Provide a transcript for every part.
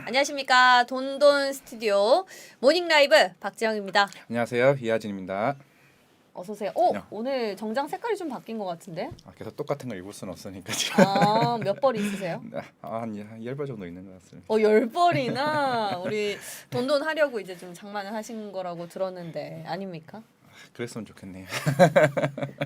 안녕하십니까. 돈돈 스튜디오 모닝 라이브 박지영입니다. 안녕하세요, 이하진입니다. 어서 오세요. 야. 오늘 정장 색깔이 좀 바뀐 것 같은데? 계속 똑같은 걸 입을 수는 없으니까 지금. 몇 벌 있으세요? 한 10벌 정도 있는 것 같습니다. 10벌이나 우리 돈돈 하려고 이제 좀 장만을 하신 거라고 들었는데 아닙니까? 그랬으면 좋겠네요.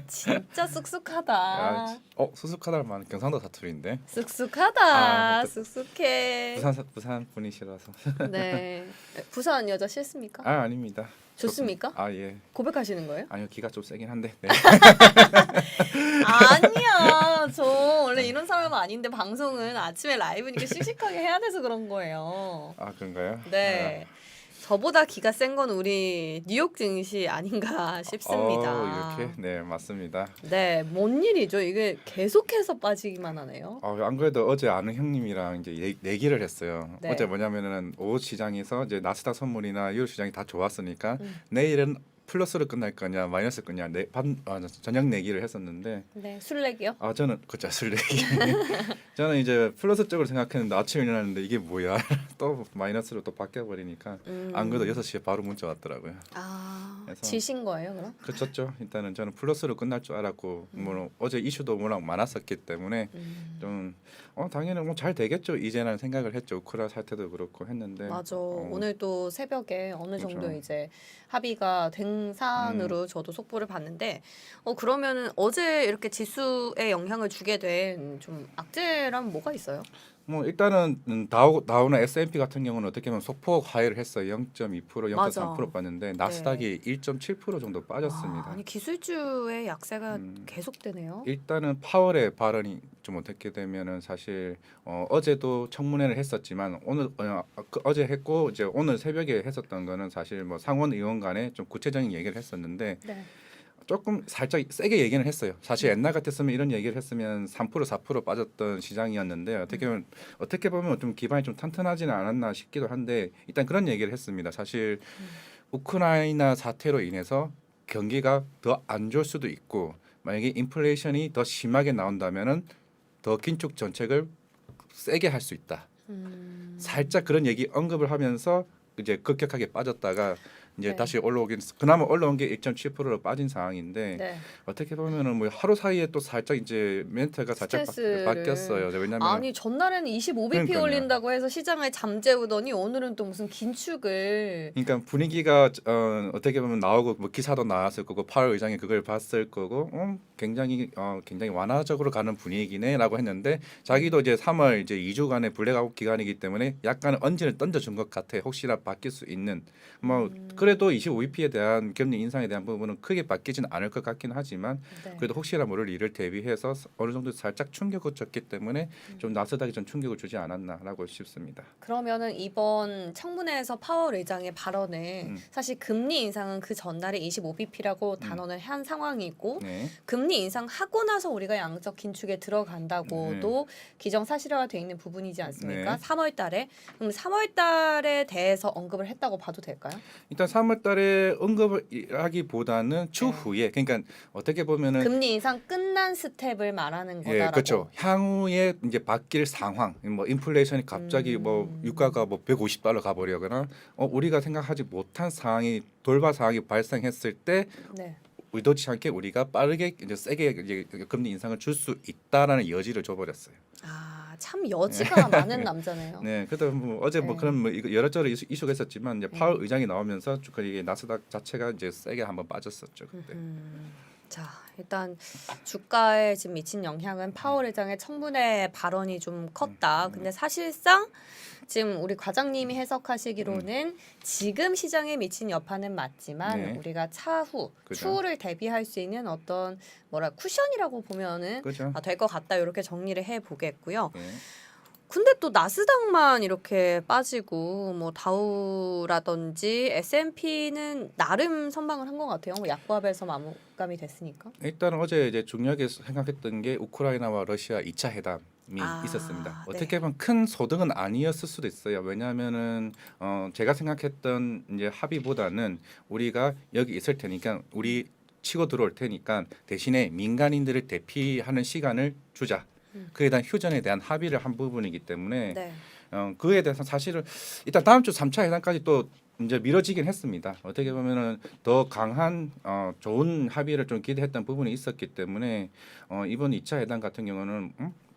진짜 쑥쑥하다. 수숙하다는 말은 경상도 사투리인데. 쑥쑥하다. 쑥쑥해. 부산 분이시라서. 네. 부산 여자 싫습니까? 아닙니다. 좋습니까? 예. 고백하시는 거예요? 아니요, 기가 좀 세긴 한데. 네. 아니야. 저 원래 이런 사람은 아닌데 방송은 아침에 라이브니까 씩씩하게 해야 돼서 그런 거예요. 그런가요? 네. 저보다 기가 센 건 우리 뉴욕 증시 아닌가 싶습니다. 이렇게? 네, 맞습니다. 네, 뭔 일이죠? 이게 계속해서 빠지기만 하네요. 안 그래도 어제 아는 형님이랑 이제 내기를 했어요. 네. 어제 뭐냐면은 오후 시장에서 이제 나스닥 선물이나 유로 시장이 다 좋았으니까 내일은 플러스로 끝날 거냐 마이너스 거냐 저녁 내기를 했었는데 네, 술래기요? 저는 그쵸 술 내기 저는 이제 플러스 쪽으로 생각했는데 아침에 일어났는데 이게 뭐야 또 마이너스로 또 바뀌어 버리니까 안 그래도 6시에 바로 문자 왔더라고요. 그래서 지신 거예요, 그럼? 그쳤죠. 일단은 저는 플러스로 끝날 줄 알았고 뭐 어제 이슈도 워낙 많았었기 때문에 좀 당연히 뭐 잘 되겠죠 이제는 생각을 했죠. 우크라 사태도 그렇고 했는데 맞아. 오늘 또 새벽에 어느 정도 그렇죠. 이제 합의가 된 산으로 저도 속보를 봤는데 그러면은 어제 이렇게 지수에 영향을 주게 된 좀 악재란 뭐가 있어요? 뭐 일단은 다우나 S&P 같은 경우는 어떻게 보면 소폭 하회를 했어요. 0.2%, 0.3% 빠졌는데 나스닥이 1.7% 정도 빠졌습니다. 아니 기술주의 약세가 계속되네요. 일단은 파월의 발언이 좀 어떻게 되면은 사실 어제도 청문회를 했었지만 오늘 어제 했고 이제 오늘 새벽에 했었던 거는 사실 뭐 상원 의원 간에 좀 구체적인 얘기를 했었는데 네. 조금 살짝 세게 얘기는 했어요. 사실 옛날 같았으면 이런 얘기를 했으면 3% 4% 빠졌던 시장이었는데 어떻게 보면 좀 기반이 좀 탄탄하지는 않았나 싶기도 한데 일단 그런 얘기를 했습니다. 사실 우크라이나 사태로 인해서 경기가 더 안 좋을 수도 있고 만약에 인플레이션이 더 심하게 나온다면은 더 긴축 정책을 세게 할 수 있다. 살짝 그런 얘기 언급을 하면서 이제 급격하게 빠졌다가 이제 네. 다시 올라오긴 그나마 올라온 게 1.7%로 빠진 상황인데 네. 어떻게 보면은 뭐 하루 사이에 또 살짝 이제 멘트가 살짝 스트레스를. 바뀌었어요. 왜냐면 아니 전날에는 25bp 그러니까요. 올린다고 해서 시장을 잠재우더니 오늘은 또 무슨 긴축을. 그러니까 분위기가 어떻게 보면 나오고 뭐 기사도 나왔을 거고 파월 의장이 그걸 봤을 거고 굉장히 완화적으로 가는 분위기네라고 했는데 자기도 이제 3월 이제 2주간의 블랙아웃 기간이기 때문에 약간 언지를 던져준 것 같아. 혹시나 바뀔 수 있는 뭐 그래도 25bp에 대한 금리 인상에 대한 부분은 크게 바뀌진 않을 것 같긴 하지만 네. 그래도 혹시나 모를 일을 대비해서 어느 정도 살짝 충격을 줬기 때문에 좀 나스닥이 좀 충격을 주지 않았나라고 싶습니다. 그러면은 이번 청문회에서 파월 의장의 발언은 사실 금리 인상은 그 전날에 25bp라고 단언을 한 상황이고 네. 금리 인상하고 나서 우리가 양적 긴축에 들어간다고도 기정사실화가 돼 있는 부분이지 않습니까? 네. 3월 달에. 그럼 3월 달에 대해서 언급을 했다고 봐도 될까요? 일단 3월달에 언급을 하기보다는 추후에 그러니까 어떻게 보면은 금리 인상 끝난 스텝을 말하는 거다라고. 그렇죠. 향후에 이제 바뀔 상황, 뭐 인플레이션이 갑자기 뭐 유가가 뭐 $150 가버리거나 우리가 생각하지 못한 상황이 돌발 상황이 발생했을 때 네. 의도치 않게 우리가 빠르게 이제 세게 이제 금리 인상을 줄 수 있다라는 여지를 줘버렸어요. 참 여지가 많은 남자네요. 네, 그래도 뭐 어제 뭐 네. 그런 뭐 여러저러 이슈가 있었지만 이제 파월 의장이 나오면서 이게 나스닥 자체가 이제 세게 한번 빠졌었죠 그때. 자, 일단 주가에 지금 미친 영향은 파월 의장의 청문회 발언이 좀 컸다. 근데 사실상 지금 우리 과장님이 해석하시기로는 지금 시장에 미친 여파는 맞지만 네. 우리가 차후 그죠. 추후를 대비할 수 있는 어떤 쿠션이라고 보면은 그죠. 될 것 같다. 이렇게 정리를 해 보겠고요. 네. 근데 또 나스닥만 이렇게 빠지고 뭐 다우라든지 S&P는 나름 선방을 한 것 같아요. 뭐 약보합에서 마감이 됐으니까. 일단 어제 이제 중요하게 생각했던 게 우크라이나와 러시아 2차 회담이 있었습니다. 네. 어떻게 보면 큰 소득은 아니었을 수도 있어요. 왜냐하면은 제가 생각했던 이제 합의보다는 우리가 여기 있을 테니까 우리 치고 들어올 테니까 대신에 민간인들을 대피하는 시간을 주자. 그에 대한 휴전에 대한 합의를 한 부분이기 때문에 네. 그에 대해서 사실은 일단 다음 주 3차 회담까지 또 이제 미뤄지긴 했습니다. 어떻게 보면은 더 강한 좋은 합의를 좀 기대했던 부분이 있었기 때문에 이번 2차 회담 같은 경우는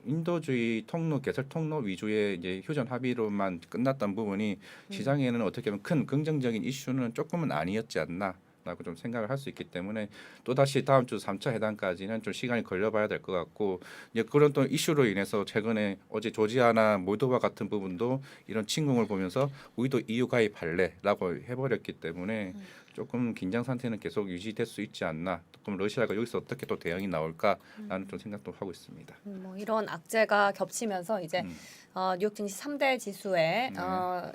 인도주의 통로 개설 통로 위주의 이제 휴전 합의로만 끝났던 부분이 시장에는 어떻게 보면 큰 긍정적인 이슈는 조금은 아니었지 않나. 라고 좀 생각을 할 수 있기 때문에 또 다시 다음 주 3차 회담까지는 좀 시간이 걸려봐야 될 것 같고 이제 그런 또 이슈로 인해서 최근에 어제 조지아나 몰도바 같은 부분도 이런 침공을 보면서 우리도 EU 가입할래라고 해버렸기 때문에 조금 긴장 상태는 계속 유지될 수 있지 않나. 그럼 러시아가 여기서 어떻게 또 대응이 나올까라는 좀 생각도 하고 있습니다. 뭐 이런 악재가 겹치면서 이제 뉴욕 증시 3대 지수에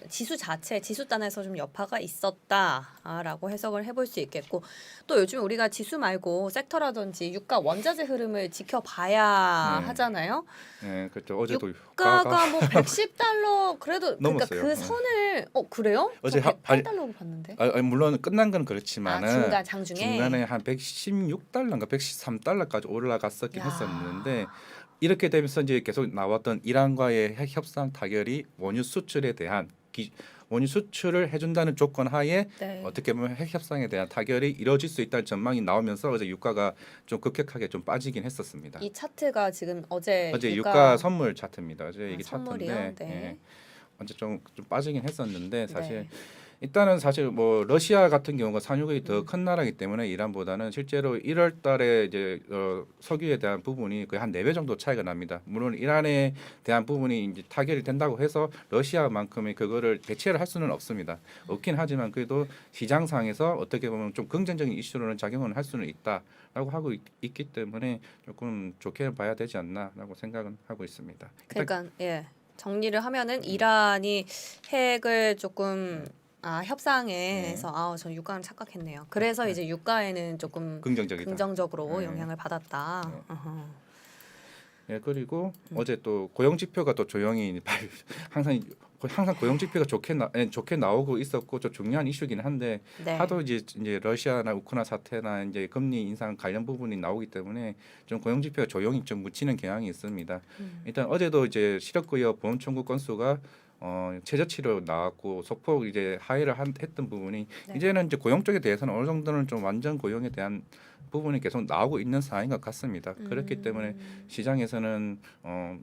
지수 자체 지수단에서 좀 여파가 있었다라고 해석을 해볼 수 있겠고 또 요즘 우리가 지수 말고 섹터라든지 유가 원자재 흐름을 지켜봐야 네. 하잖아요. 네, 그렇죠. 어제도 유가가 뭐 110달러 그래도 그러니까 넘었어요. 그 선을 그래요? 어제 저 108달러로 봤는데. 물론 끝난 건 그렇지만은 중간 장중에 중간에 한 116달러인가 113달러까지 올라갔었긴 야. 했었는데 이렇게 되면서 이제 계속 나왔던 이란과의 핵 협상 타결이 원유 수출에 대한 원유 수출을 해준다는 조건 하에 네. 어떻게 보면 핵 협상에 대한 타결이 이루어질 수 있다는 전망이 나오면서 어제 유가가 좀 급격하게 좀 빠지긴 했었습니다. 이 차트가 지금 어제 유가 선물 차트입니다. 어제 이게 선물이요? 차트인데 네. 예. 어제 좀 빠지긴 했었는데 사실 네. 일단은 사실 뭐 러시아 같은 경우가 산유국이 더 큰 나라이기 때문에 이란보다는 실제로 1월 달에 이제 석유에 대한 부분이 거의 한 4배 정도 차이가 납니다. 물론 이란에 대한 부분이 이제 타결이 된다고 해서 러시아만큼의 그거를 대체를 할 수는 없습니다. 없긴 하지만 그래도 시장상에서 어떻게 보면 좀 긍정적인 이슈로는 작용을 할 수는 있다라고 하고 있기 때문에 조금 좋게 봐야 되지 않나라고 생각은 하고 있습니다. 그러니까 예. 정리를 하면은 이란이 핵을 조금 협상에서 전 유가는 착각했네요. 그래서 이제 유가에는 조금 긍정적이다. 긍정적으로 네. 영향을 받았다. 네. 어허. 예, 그리고 어제 또 고용 지표가 또 조용히 항상 고용 지표가 좋게 나오고 있었고 좀 중요한 이슈긴 한데 네. 하도 이제 러시아나 우크라이나 사태나 이제 금리 인상 관련 부분이 나오기 때문에 좀 고용 지표가 조용히 좀 묻히는 경향이 있습니다. 일단 어제도 이제 실업급여 보험 청구 건수가 최저치로 나왔고 소폭 이제 하회를 했던 부분이 네. 이제는 이제 고용 쪽에 대해서는 어느 정도는 좀 완전 고용에 대한 부분이 계속 나오고 있는 상황인 것 같습니다. 그렇기 때문에 시장에서는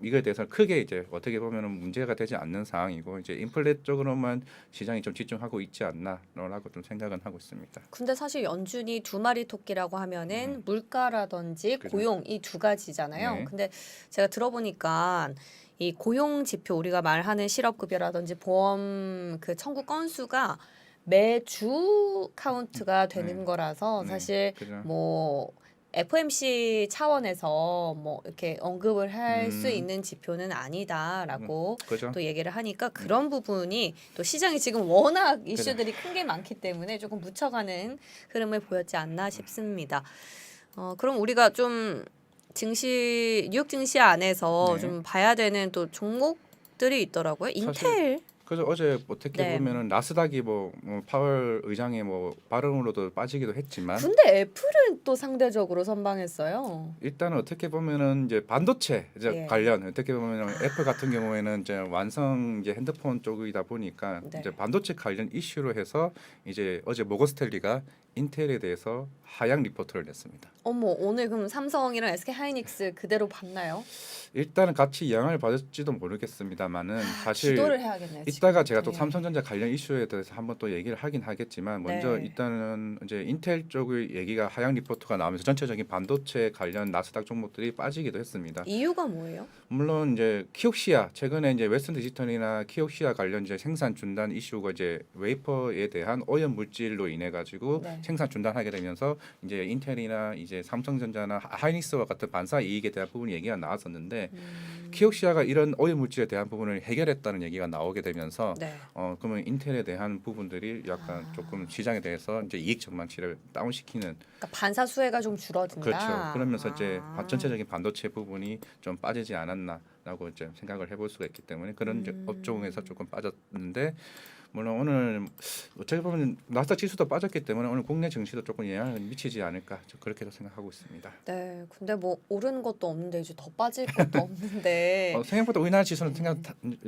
이거에 대해서 크게 이제 어떻게 보면은 문제가 되지 않는 상황이고 이제 인플레 쪽으로만 시장이 좀 집중하고 있지 않나라고 좀 생각은 하고 있습니다. 근데 사실 연준이 두 마리 토끼라고 하면은 물가라든지 그죠. 고용 이 두 가지잖아요. 네. 근데 제가 들어보니까 이 고용 지표 우리가 말하는 실업급여라든지 보험 그 청구 건수가 매주 카운트가 되는 네. 거라서 네. 사실 그죠. 뭐 FOMC 차원에서 뭐 이렇게 언급을 할 수 있는 지표는 아니다라고 그죠. 또 얘기를 하니까 그런 부분이 또 시장이 지금 워낙 이슈들이 큰 게 많기 때문에 조금 묻혀가는 흐름을 보였지 않나 싶습니다. 그럼 우리가 좀 뉴욕 증시 안에서 네. 좀 봐야 되는 또 종목들이 있더라고요. 인텔. 그래서 어제 어떻게 네. 보면은 나스닥이 파월 의장의 발언으로도 빠지기도 했지만 근데 애플은 또 상대적으로 선방했어요. 일단은 어떻게 보면은 이제 반도체 예. 관련 어떻게 보면은 애플 같은 경우에는 이제 완성 이제 핸드폰 쪽이다 보니까 네. 이제 반도체 관련 이슈로 해서 이제 어제 모건 스탠리가 인텔에 대해서 하향 리포트를 냈습니다. 어머 오늘 그럼 삼성이랑 SK 하이닉스 그대로 봤나요? 일단은 같이 영향을 받을지도 모르겠습니다만은 사실 기도를 해야겠네요. 이따가 제가 또 네. 삼성전자 관련 이슈에 대해서 한번 또 얘기를 하긴 하겠지만 먼저 네. 일단은 이제 인텔 쪽의 얘기가 하향 리포트가 나오면서 전체적인 반도체 관련 나스닥 종목들이 빠지기도 했습니다. 이유가 뭐예요? 물론 이제 키옥시아 최근에 이제 웨스턴 디지털이나 키옥시아 관련 이제 생산 중단 이슈가 이제 웨이퍼에 대한 오염 물질로 인해 가지고 네. 생산 중단하게 되면서 이제 인텔이나 이제 삼성전자나 하이닉스와 같은 반사 이익에 대한 부분이 얘기가 나왔었는데 키옥시아가 이런 오염 물질에 대한 부분을 해결했다는 얘기가 나오게 되면서 네. 그러면 인텔에 대한 부분들이 약간 조금 시장에 대해서 이제 이익 전망치를 다운시키는 그러니까 반사 수혜가 좀 줄어든다. 그렇죠. 그러면서 이제 아. 전체적인 반도체 부분이 좀 빠지지 않았나. 라고 이제 생각을 해볼 수가 있기 때문에 그런 이제 음. 업종에서 조금 빠졌는데 물론 오늘 어떻게 보면 나스닥 지수도 빠졌기 때문에 오늘 국내 증시도 조금 영향을 미치지 않을까 그렇게도 생각하고 있습니다. 네, 근데 뭐 오르는 것도 없는데 이제 더 빠질 것도 없는데 생각보다 우리나라 지수는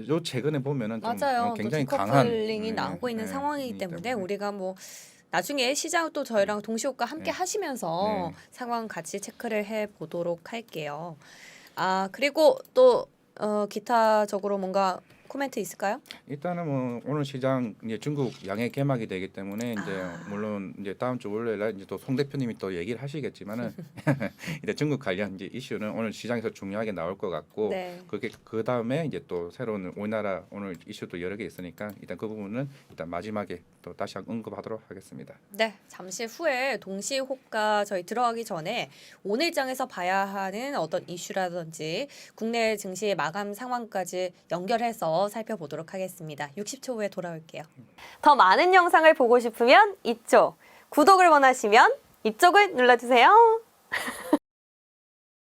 요 최근에 보면은 좀 맞아요. 굉장히 또 강한 디커플링이 나오고 있는 상황이기 때문에 우리가 뭐 나중에 시장 또 저희랑 동시효과 함께 네. 하시면서 네. 상황 같이 체크를 해 보도록 할게요. 아 그리고 또 기타적으로 뭔가 코멘트 있을까요? 일단은 뭐 오늘 시장 이제 중국 양해 개막이 되기 때문에 이제 아. 물론 이제 다음 주 월요일날 이제 또 송 대표님이 또 얘기를 하시겠지만은 이제 중국 관련 이제 이슈는 오늘 시장에서 중요하게 나올 것 같고 네. 그게 그 다음에 이제 또 새로운 우리나라 오늘 이슈도 여러 개 있으니까 일단 그 부분은 일단 마지막에 또 다시 한번 언급하도록 하겠습니다. 네, 잠시 후에 동시호가 저희 들어가기 전에 오늘 장에서 봐야 하는 어떤 이슈라든지 국내 증시의 마감 상황까지 연결해서 살펴보도록 하겠습니다. 60초 후에 돌아올게요. 더 많은 영상을 보고 싶으면 이쪽, 구독을 원하시면 이쪽을 눌러주세요.